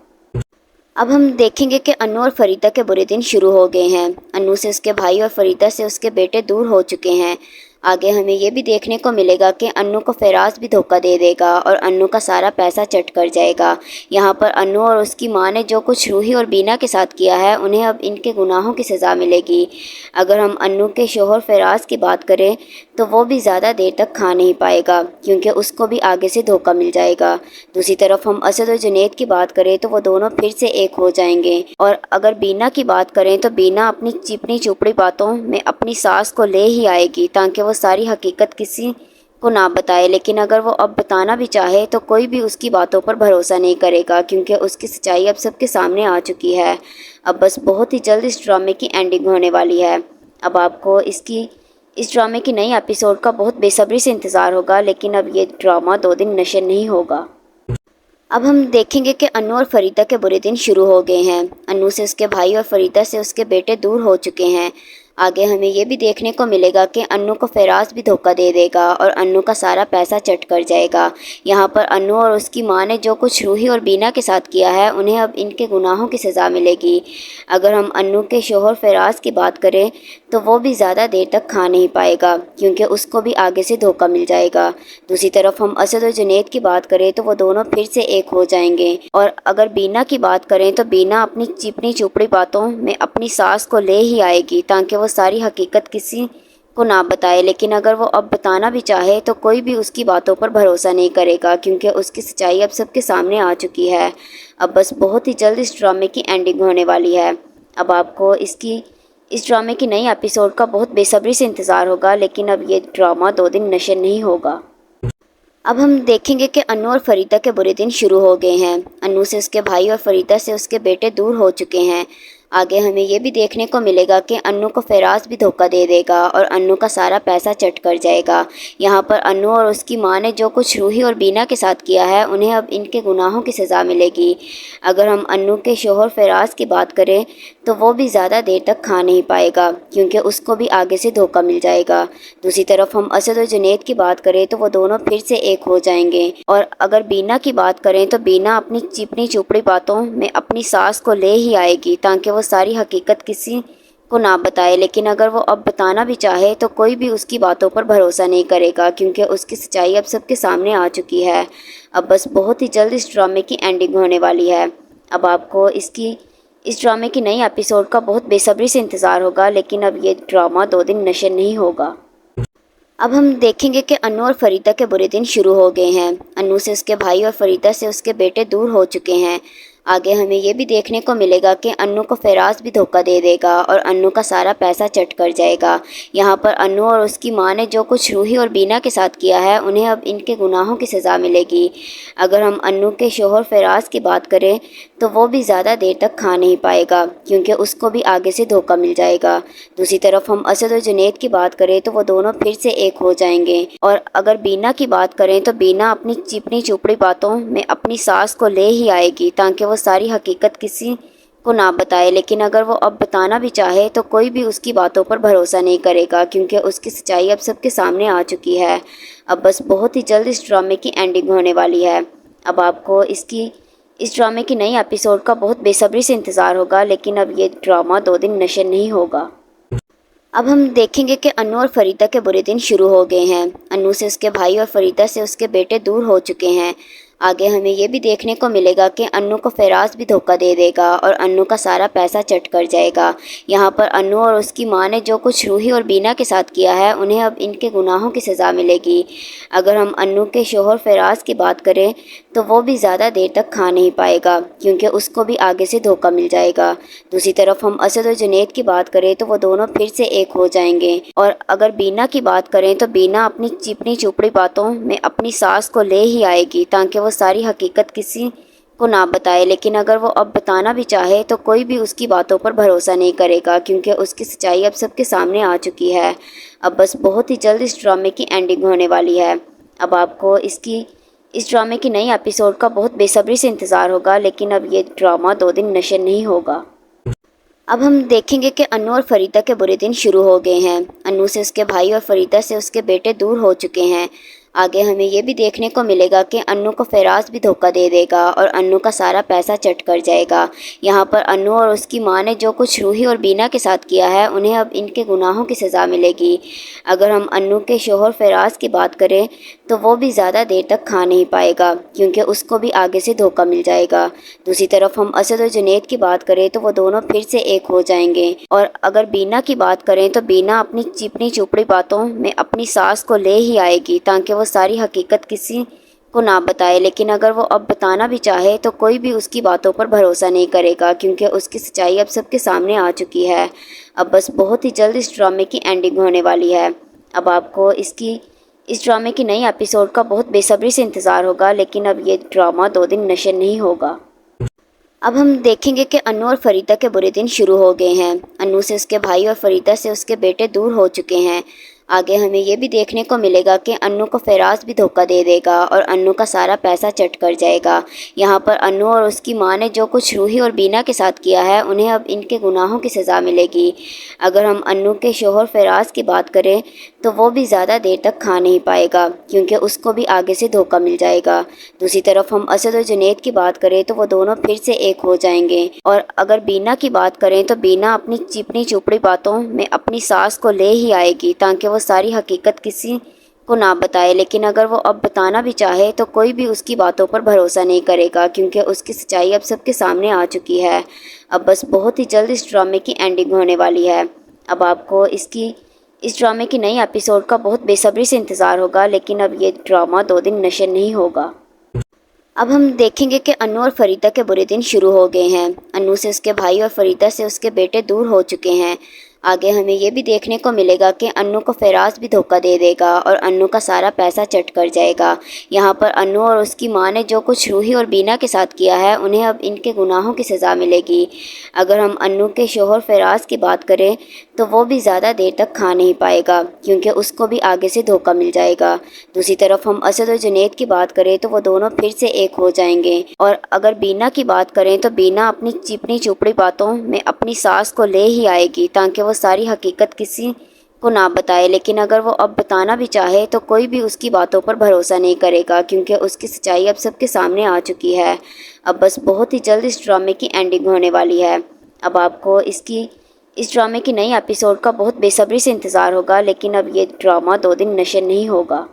अब हम देखेंगे कि अन्नू और फरीदा के बुरे दिन शुरू हो गए हैं। अन्नू से उसके भाई और फरीदा से उसके बेटे दूर हो चुके हैं। आगे हमें ये भी देखने को मिलेगा कि अन्नू को फराज भी धोखा दे देगा और अन्नू का सारा पैसा चट कर जाएगा। यहाँ पर अन्नू और उसकी माँ ने जो कुछ रूही और बीना के साथ किया है उन्हें अब इनके गुनाहों की सज़ा मिलेगी। अगर हम अन्नू के शोहर फराज की बात करें तो वो भी ज़्यादा देर तक खा नहीं पाएगा क्योंकि उसको भी आगे से धोखा मिल जाएगा। दूसरी तरफ हम असद और जुनैद की बात करें तो वो दोनों फिर से एक हो जाएंगे। और अगर बीना की बात करें तो बीना अपनी चिपनी चुपड़ी बातों में अपनी सास को ले ही आएगी ताकि वो सारी हकीकत किसी को ना बताए, लेकिन अगर वो अब बताना भी चाहे तो कोई भी उसकी बातों पर भरोसा नहीं करेगा क्योंकि उसकी सच्चाई अब सबके सामने आ चुकी है। अब बस बहुत ही जल्द इस ड्रामे की एंडिंग होने वाली है। अब आपको इस ड्रामे की नई एपिसोड का बहुत बेसब्री से इंतज़ार होगा, लेकिन अब ये ड्रामा 2 दिन नशर नहीं होगा। अब हम देखेंगे कि अन्नू और फरीदा के बुरे दिन शुरू हो गए हैं। अन्नू से उसके भाई और फरीदा से उसके बेटे दूर हो चुके हैं। आगे हमें ये भी देखने को मिलेगा कि अन्नू को फराज भी धोखा दे देगा और अन्नू का सारा पैसा चट कर जाएगा। यहाँ पर अन्नू और उसकी माँ ने जो कुछ रूही और बीना के साथ किया है उन्हें अब इनके गुनाहों की सज़ा मिलेगी। अगर हम अन्नू के शोहर फराज की बात करें तो वो भी ज़्यादा देर तक खा नहीं पाएगा क्योंकि उसको भी आगे से धोखा मिल जाएगा। दूसरी तरफ हम असद और जुनैद की बात करें तो वो दोनों फिर से एक हो जाएंगे। और अगर बीना की बात करें तो बीना अपनी चिपनी चुपड़ी बातों में अपनी सास को ले ही आएगी ताकि वो सारी हकीकत किसी को ना बताए, लेकिन अगर वो अब बताना भी चाहे तो कोई भी उसकी बातों पर भरोसा नहीं करेगा क्योंकि उसकी सच्चाई अब सबके सामने आ चुकी है। अब बस बहुत ही जल्द इस ड्रामे की एंडिंग होने वाली है। अब आपको इस ड्रामे की नई एपिसोड का बहुत बेसब्री से इंतज़ार होगा, लेकिन अब ये ड्रामा 2 दिन नशर नहीं होगा। अब हम देखेंगे कि अन्नू और फरीदा के बुरे दिन शुरू हो गए हैं। अन्नू से उसके भाई और फरीदा से उसके बेटे दूर हो चुके हैं। आगे हमें ये भी देखने को मिलेगा कि अन्नू को फराज भी धोखा दे देगा और अन्नू का सारा पैसा चट कर जाएगा। यहाँ पर अन्नू और उसकी माँ ने जो कुछ रूही और बीना के साथ किया है उन्हें अब इनके गुनाहों की सज़ा मिलेगी। अगर हम अन्नू के शोहर फराज की बात करें तो वो भी ज़्यादा देर तक खा नहीं पाएगा क्योंकि उसको भी आगे से धोखा मिल जाएगा। दूसरी तरफ हम असद और जुनैद की बात करें तो वो दोनों फिर से एक हो जाएंगे। और अगर बीना की बात करें तो बीना अपनी चिपनी चुपड़ी बातों में अपनी सास को ले ही आएगी ताकि वो सारी हकीकत किसी को ना बताए, लेकिन अगर वो अब बताना भी चाहे तो कोई भी उसकी बातों पर भरोसा नहीं करेगा क्योंकि उसकी सच्चाई अब सबके सामने आ चुकी है। अब बस बहुत ही जल्द इस ड्रामे की एंडिंग होने वाली है। अब आपको इस ड्रामे की नई एपिसोड का बहुत बेसब्री से इंतज़ार होगा, लेकिन अब ये ड्रामा 2 दिन नशर नहीं होगा। अब हम देखेंगे कि अन्नू और फरीदा के बुरे दिन शुरू हो गए हैं। अन्नू से उसके भाई और फरीदा से उसके बेटे दूर हो चुके हैं। आगे हमें ये भी देखने को मिलेगा कि अन्नू को फराज भी धोखा दे देगा और अन्नू का सारा पैसा चट कर जाएगा। यहाँ पर अन्नू और उसकी माँ ने जो कुछ रूही और बीना के साथ किया है उन्हें अब इनके गुनाहों की सज़ा मिलेगी। अगर हम अन्नू के शोहर फराज की बात करें तो वो भी ज़्यादा देर तक खा नहीं पाएगा क्योंकि उसको भी आगे से धोखा मिल जाएगा। दूसरी तरफ हम असद और जुनैद की बात करें तो वो दोनों फिर से एक हो जाएंगे। और अगर बीना की बात करें तो बीना अपनी चिपनी चुपड़ी बातों में अपनी सास को ले ही आएगी ताकि वो सारी हकीकत किसी को ना बताए, लेकिन अगर वो अब बताना भी चाहे तो कोई भी उसकी बातों पर भरोसा नहीं करेगा क्योंकि उसकी सच्चाई अब सबके सामने आ चुकी है। अब बस बहुत ही जल्द इस ड्रामे की एंडिंग होने वाली है। अब आपको इस ड्रामे की नई एपिसोड का बहुत बेसब्री से इंतज़ार होगा, लेकिन अब ये ड्रामा 2 दिन नशर नहीं होगा। अब हम देखेंगे कि अन्नू और फरीदा के बुरे दिन शुरू हो गए हैं। अन्नू से उसके भाई और फरीदा से उसके बेटे दूर हो चुके हैं। आगे हमें ये भी देखने को मिलेगा कि अन्नू को फराज भी धोखा दे देगा और अन्नू का सारा पैसा चट कर जाएगा। यहाँ पर अन्नू और उसकी माँ ने जो कुछ रूही और बीना के साथ किया है उन्हें अब इनके गुनाहों की सज़ा मिलेगी। अगर हम अन्नू के शोहर फराज की बात करें तो वो भी ज़्यादा देर तक खा नहीं पाएगा क्योंकि उसको भी आगे से धोखा मिल जाएगा। दूसरी तरफ हम असद और जुनैद की बात करें तो वो दोनों फिर से एक हो जाएंगे। और अगर बीना की बात करें तो बीना अपनी चिपनी चुपड़ी बातों में अपनी सास को ले ही आएगी ताकि वो सारी हकीकत किसी को ना बताए, लेकिन अगर वो अब बताना भी चाहे तो कोई भी उसकी बातों पर भरोसा नहीं करेगा क्योंकि उसकी सच्चाई अब सबके सामने आ चुकी है। अब बस बहुत ही जल्द इस ड्रामे की एंडिंग होने वाली है। अब आपको इस ड्रामे की नई एपिसोड का बहुत बेसब्री से इंतज़ार होगा, लेकिन अब ये ड्रामा 2 दिन नशर नहीं होगा। अब हम देखेंगे कि अन्नू और फरीदा के बुरे दिन शुरू हो गए हैं। अन्नू से उसके भाई और फरीदा से उसके बेटे दूर हो चुके हैं। आगे हमें ये भी देखने को मिलेगा कि अन्नू को फराज भी धोखा दे देगा और अन्नू का सारा पैसा चट कर जाएगा। यहाँ पर अन्नू और उसकी माँ ने जो कुछ रूही और बीना के साथ किया है उन्हें अब इनके गुनाहों की सज़ा मिलेगी। अगर हम अन्नू के शोहर फराज की बात करें तो वो भी ज़्यादा देर तक खा नहीं पाएगा क्योंकि उसको भी आगे से धोखा मिल जाएगा। दूसरी तरफ हम असद और जुनैद की बात करें तो वो दोनों फिर से एक हो जाएंगे। और अगर बीना की बात करें तो बीना अपनी चिपनी चुपड़ी बातों में अपनी सास को ले ही आएगी ताकि वो सारी हकीकत किसी को ना बताए, लेकिन अगर वो अब बताना भी चाहे तो कोई भी उसकी बातों पर भरोसा नहीं करेगा क्योंकि उसकी सच्चाई अब सबके सामने आ चुकी है। अब बस बहुत ही जल्द इस ड्रामे की एंडिंग होने वाली है। अब आपको इस ड्रामे की नई एपिसोड का बहुत बेसब्री से इंतज़ार होगा, लेकिन अब ये ड्रामा 2 दिन नशर नहीं होगा। अब हम देखेंगे कि अन्नू और फरीदा के बुरे दिन शुरू हो गए हैं। अन्नू से उसके भाई और फरीदा से उसके बेटे दूर हो चुके हैं। आगे हमें ये भी देखने को मिलेगा कि अन्नू को फराज भी धोखा दे देगा और अन्नू का सारा पैसा चट कर जाएगा। यहाँ पर अन्नू और उसकी माँ ने जो कुछ रूही और बीना के साथ किया है उन्हें अब इनके गुनाहों की सज़ा मिलेगी। अगर हम अन्नू के शोहर फराज की बात करें तो वो भी ज़्यादा देर तक खा नहीं पाएगा क्योंकि उसको भी आगे से धोखा मिल जाएगा। दूसरी तरफ हम असद और जुनैद की बात करें तो वो दोनों फिर से एक हो जाएंगे। और अगर बीना की बात करें तो बीना अपनी चिपनी चुपड़ी बातों में अपनी सास को ले ही आएगी ताकि वो सारी हकीकत किसी को ना बताए, लेकिन अगर वो अब बताना भी चाहे तो कोई भी उसकी बातों पर भरोसा नहीं करेगा क्योंकि उसकी सच्चाई अब सबके सामने आ चुकी है। अब बस बहुत ही जल्द इस ड्रामे की एंडिंग होने वाली है। अब आपको इस ड्रामे की नई एपिसोड का बहुत बेसब्री से इंतज़ार होगा, लेकिन अब ये ड्रामा 2 दिन नशर नहीं होगा। अब हम देखेंगे कि अन्नू और फरीदा के बुरे दिन शुरू हो गए हैं। अन्नू से उसके भाई और फरीदा से उसके बेटे दूर हो चुके हैं। आगे हमें ये भी देखने को मिलेगा कि अन्नू को फराज भी धोखा दे देगा और अन्नू का सारा पैसा चट कर जाएगा। यहाँ पर अन्नू और उसकी माँ ने जो कुछ रूही और बीना के साथ किया है उन्हें अब इनके गुनाहों की सज़ा मिलेगी। अगर हम अन्नू के शोहर फराज की बात करें तो वो भी ज़्यादा देर तक खा नहीं पाएगा क्योंकि उसको भी आगे से धोखा मिल जाएगा। दूसरी तरफ हम असद और जुनैद की बात करें तो वो दोनों फिर से एक हो जाएंगे। और अगर बीना की बात करें तो बीना अपनी चिपनी चुपड़ी बातों में अपनी सास को ले ही आएगी ताकि वो सारी हकीकत किसी को ना बताए, लेकिन अगर वो अब बताना भी चाहे तो कोई भी उसकी बातों पर भरोसा नहीं करेगा क्योंकि उसकी सच्चाई अब सबके सामने आ चुकी है। अब बस बहुत ही जल्द इस ड्रामे की एंडिंग होने वाली है। अब आपको इस ड्रामे की नई एपिसोड का बहुत बेसब्री से इंतज़ार होगा, लेकिन अब ये ड्रामा 2 दिन नशर नहीं होगा।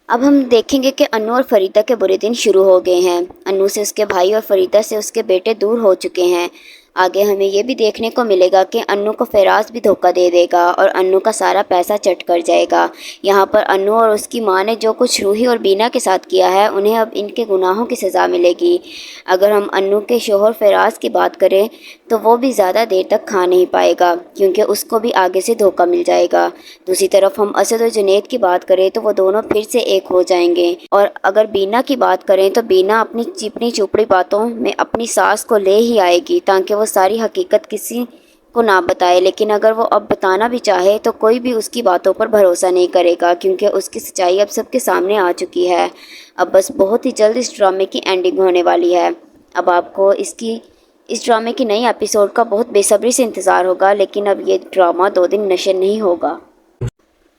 अब हम देखेंगे कि अन्नू और फरीदा के बुरे दिन शुरू हो गए हैं। अन्नू से उसके भाई और फरीदा से उसके बेटे दूर हो चुके हैं। आगे हमें ये भी देखने को मिलेगा कि अन्नू को फराज भी धोखा दे देगा और अन्नू का सारा पैसा चट कर जाएगा। यहाँ पर अन्नू और उसकी माँ ने जो कुछ रूही और बीना के साथ किया है उन्हें अब इनके गुनाहों की सज़ा मिलेगी। अगर हम अन्नू के शोहर फराज की बात करें तो वो भी ज़्यादा देर तक खा नहीं पाएगा क्योंकि उसको भी आगे से धोखा मिल जाएगा। दूसरी तरफ हम असद और जुनैद की बात करें तो वो दोनों फिर से एक हो जाएंगे। और अगर बीना की बात करें तो बीना अपनी चिपनी चुपड़ी बातों में अपनी सास को ले ही आएगी ताकि वो सारी हकीकत किसी को ना बताए, लेकिन अगर वो अब बताना भी चाहे तो कोई भी उसकी बातों पर भरोसा नहीं करेगा क्योंकि उसकी सच्चाई अब सबके सामने आ चुकी है। अब बस बहुत ही जल्द इस ड्रामे की एंडिंग होने वाली है। अब आपको इस ड्रामे की नई एपिसोड का बहुत बेसब्री से इंतज़ार होगा, लेकिन अब ये ड्रामा 2 दिन नशर नहीं होगा।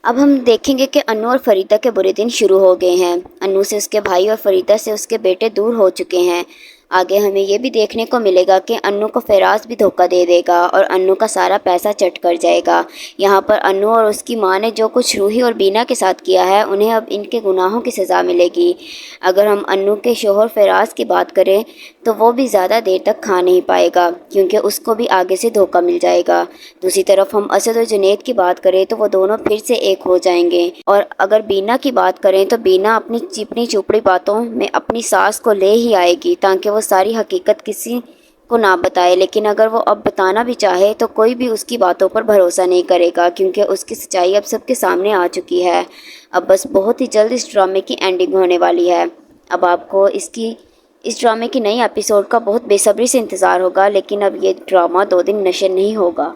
अब हम देखेंगे कि अन्नू और फरीदा के बुरे दिन शुरू हो गए हैं। अन्नू से उसके भाई और फरीदा से उसके बेटे दूर हो चुके हैं। आगे हमें ये भी देखने को मिलेगा कि अन्नू को फराज भी धोखा दे देगा और अन्नू का सारा पैसा चट कर जाएगा। यहाँ पर अन्नू और उसकी माँ ने जो कुछ रूही और बीना के साथ किया है उन्हें अब इनके गुनाहों की सज़ा मिलेगी। अगर हम अन्नू के शोहर फराज की बात करें तो वो भी ज़्यादा देर तक खा नहीं पाएगा क्योंकि उसको भी आगे से धोखा मिल जाएगा। दूसरी तरफ हम असद और जुनैद की बात करें तो वो दोनों फिर से एक हो जाएंगे। और अगर बीना की बात करें तो बीना अपनी चिपनी चुपड़ी बातों में अपनी सास को ले ही आएगी ताकि वो सारी हकीकत किसी को ना बताए, लेकिन अगर वो अब बताना भी चाहे तो कोई भी उसकी बातों पर भरोसा नहीं करेगा क्योंकि उसकी सच्चाई अब सबके सामने आ चुकी है। अब बस बहुत ही जल्द इस ड्रामे की एंडिंग होने वाली है। अब आपको इस ड्रामे की नई एपिसोड का बहुत बेसब्री से इंतज़ार होगा, लेकिन अब ये ड्रामा 2 दिन नशर नहीं होगा।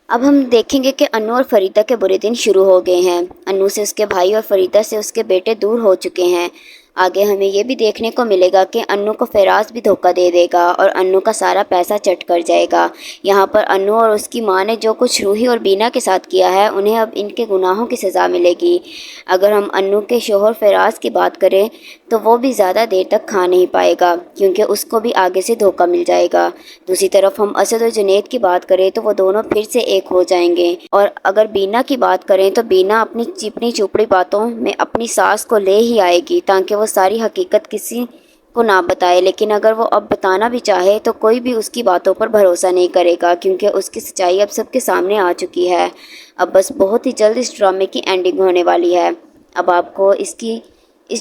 अब हम देखेंगे कि अन्नू और फरीदा के बुरे दिन शुरू हो गए हैं। अन्नू से उसके भाई और फरीदा से उसके बेटे दूर हो चुके हैं। आगे हमें ये भी देखने को मिलेगा कि अन्नू को फराज भी धोखा दे देगा और अन्नू का सारा पैसा चट कर जाएगा। यहाँ पर अन्नू और उसकी माँ ने जो कुछ रूही और बीना के साथ किया है उन्हें अब इनके गुनाहों की सज़ा मिलेगी। अगर हम अन्नू के शोहर फराज की बात करें तो वो भी ज़्यादा देर तक खा नहीं पाएगा क्योंकि उसको भी आगे से धोखा मिल जाएगा। दूसरी तरफ हम असद और जुनैद की बात करें तो वो दोनों फिर से एक हो जाएंगे। और अगर बीना की बात करें तो बीना अपनी चिपनी चुपड़ी बातों में अपनी सास को ले ही आएगी ताकि वो सारी हकीकत किसी को ना बताए, लेकिन अगर वो अब बताना भी चाहे तो कोई भी उसकी बातों पर भरोसा नहीं करेगा क्योंकि उसकी सच्चाई अब सबके सामने आ चुकी है। अब बस बहुत ही जल्द इस ड्रामे की एंडिंग होने वाली है। अब आपको इस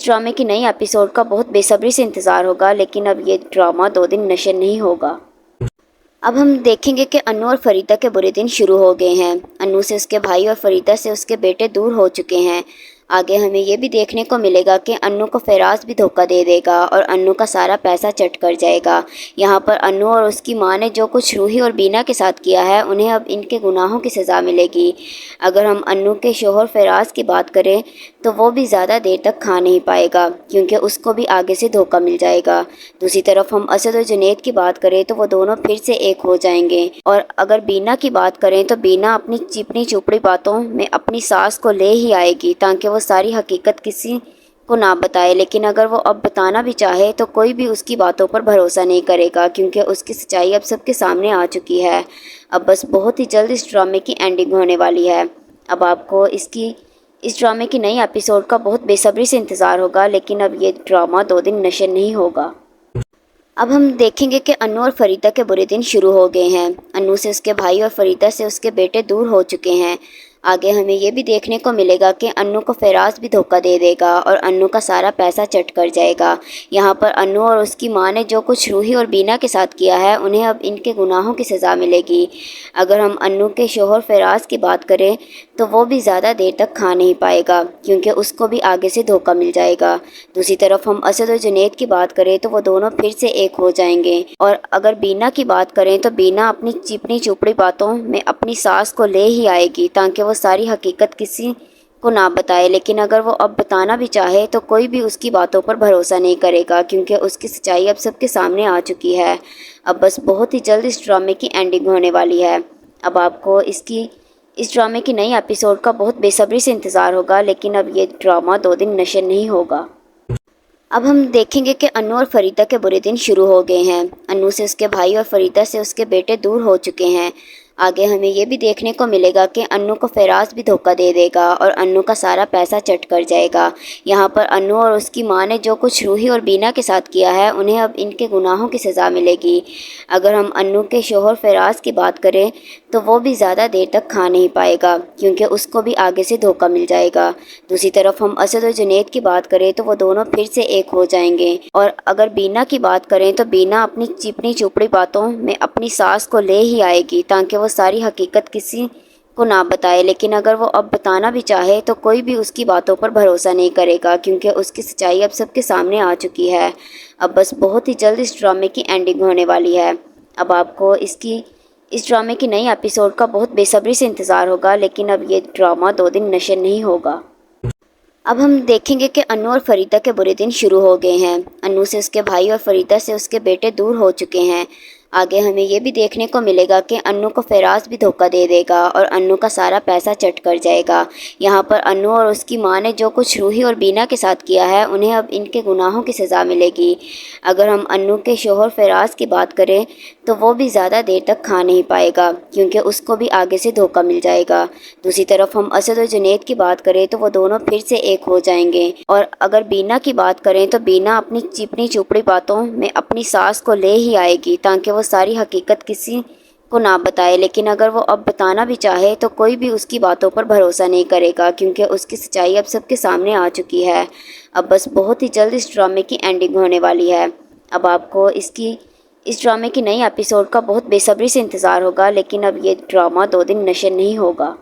ड्रामे की नई एपिसोड का बहुत बेसब्री से इंतज़ार होगा, लेकिन अब ये ड्रामा 2 दिन नशर नहीं होगा। अब हम देखेंगे कि अन्नू और फरीदा के बुरे दिन शुरू हो गए हैं। अन्नू से उसके भाई और फरीदा से उसके बेटे दूर हो चुके हैं। आगे हमें ये भी देखने को मिलेगा कि अन्नू को फराज भी धोखा दे देगा और अन्नू का सारा पैसा चट कर जाएगा। यहाँ पर अन्नू और उसकी माँ ने जो कुछ रूही और बीना के साथ किया है उन्हें अब इनके गुनाहों की सज़ा मिलेगी। अगर हम अन्नू के शोहर फराज की बात करें तो वो भी ज़्यादा देर तक खा नहीं पाएगा क्योंकि उसको भी आगे से धोखा मिल जाएगा। दूसरी तरफ हम असद और जुनैद की बात करें तो वो दोनों फिर से एक हो जाएंगे। और अगर बीना की बात करें तो बीना अपनी चिपनी चुपड़ी बातों में अपनी सास को ले ही आएगी ताकि वो सारी हकीकत किसी को ना बताए, लेकिन अगर वो अब बताना भी चाहे तो कोई भी उसकी बातों पर भरोसा नहीं करेगा क्योंकि उसकी सच्चाई अब सबके सामने आ चुकी है। अब बस बहुत ही जल्द इस ड्रामे की एंडिंग होने वाली है। अब आपको इस ड्रामे की नई एपिसोड का बहुत बेसब्री से इंतज़ार होगा, लेकिन अब ये ड्रामा 2 दिन नशर नहीं होगा। अब हम देखेंगे कि अन्नू और फरीदा के बुरे दिन शुरू हो गए हैं। अन्नू से उसके भाई और फरीदा से उसके बेटे दूर हो चुके हैं। आगे हमें ये भी देखने को मिलेगा कि अन्नू को फराज भी धोखा दे देगा और अन्नू का सारा पैसा चट कर जाएगा। यहाँ पर अन्नू और उसकी माँ ने जो कुछ रूही और बीना के साथ किया है उन्हें अब इनके गुनाहों की सज़ा मिलेगी। अगर हम अन्नू के शोहर फराज की बात करें तो वो भी ज़्यादा देर तक खा नहीं पाएगा क्योंकि उसको भी आगे से धोखा मिल जाएगा। दूसरी तरफ हम असद और जुनैद की बात करें तो वो दोनों फिर से एक हो जाएंगे। और अगर बीना की बात करें तो बीना अपनी चिपनी चुपड़ी बातों में अपनी सास को ले ही आएगी ताकि वो सारी हकीकत किसी को ना बताए, लेकिन अगर वो अब बताना भी चाहे तो कोई भी उसकी बातों पर भरोसा नहीं करेगा क्योंकि उसकी सच्चाई अब सबके सामने आ चुकी है। अब बस बहुत ही जल्द इस ड्रामे की एंडिंग होने वाली है। अब आपको इस ड्रामे की नई एपिसोड का बहुत बेसब्री से इंतज़ार होगा, लेकिन अब ये ड्रामा 2 दिन नशर नहीं होगा। अब हम देखेंगे कि अन्नू और फरीदा के बुरे दिन शुरू हो गए हैं। अन्नू से उसके भाई और फरीदा से उसके बेटे दूर हो चुके हैं। आगे हमें ये भी देखने को मिलेगा कि अन्नू को फराज भी धोखा दे देगा और अन्नू का सारा पैसा चट कर जाएगा। यहाँ पर अन्नू और उसकी माँ ने जो कुछ रूही और बीना के साथ किया है उन्हें अब इनके गुनाहों की सज़ा मिलेगी। अगर हम अन्नू के शोहर फराज की बात करें तो वो भी ज़्यादा देर तक खा नहीं पाएगा क्योंकि उसको भी आगे से धोखा मिल जाएगा। दूसरी तरफ हम असद और जुनैद की बात करें तो वो दोनों फिर से एक हो जाएंगे। और अगर बीना की बात करें तो बीना अपनी चिपनी चुपड़ी बातों में अपनी सास को ले ही आएगी ताकि वो सारी हकीकत किसी को ना बताए, लेकिन अगर वो अब बताना भी चाहे तो कोई भी उसकी बातों पर भरोसा नहीं करेगा क्योंकि उसकी सच्चाई अब सबके सामने आ चुकी है। अब बस बहुत ही जल्द इस ड्रामे की एंडिंग होने वाली है। अब आपको इस ड्रामे की नई एपिसोड का बहुत बेसब्री से इंतज़ार होगा, लेकिन अब ये ड्रामा 2 दिन नशर नहीं होगा। अब हम देखेंगे कि अन्नू और फरीदा के बुरे दिन शुरू हो गए हैं। अन्नू से उसके भाई और फरीदा से उसके बेटे दूर हो चुके हैं। आगे हमें ये भी देखने को मिलेगा कि अन्नू को फराज भी धोखा दे देगा और अन्नू का सारा पैसा चट कर जाएगा। यहाँ पर अन्नू और उसकी माँ ने जो कुछ रूही और बीना के साथ किया है, उन्हें अब इनके गुनाहों की सज़ा मिलेगी। अगर हम अन्नू के शोहर फराज की बात करें तो वो भी ज़्यादा देर तक खा नहीं पाएगा, क्योंकि उसको भी आगे से धोखा मिल जाएगा। दूसरी तरफ हम असद और जुनैद की बात करें तो वो दोनों फिर से एक हो जाएंगे। और अगर बीना की बात करें तो बीना अपनी चिपनी चुपड़ी बातों में अपनी सास को ले ही आएगी, ताकि वो सारी हकीकत किसी को ना बताए। लेकिन अगर वो अब बताना भी चाहे तो कोई भी उसकी बातों पर भरोसा नहीं करेगा, क्योंकि उसकी सच्चाई अब सबके सामने आ चुकी है। अब बस बहुत ही जल्द इस ड्रामे की एंडिंग होने वाली है। अब आपको इस ड्रामे की नई एपिसोड का बहुत बेसब्री से इंतज़ार होगा, लेकिन अब ये ड्रामा 2 दिन नशर नहीं होगा।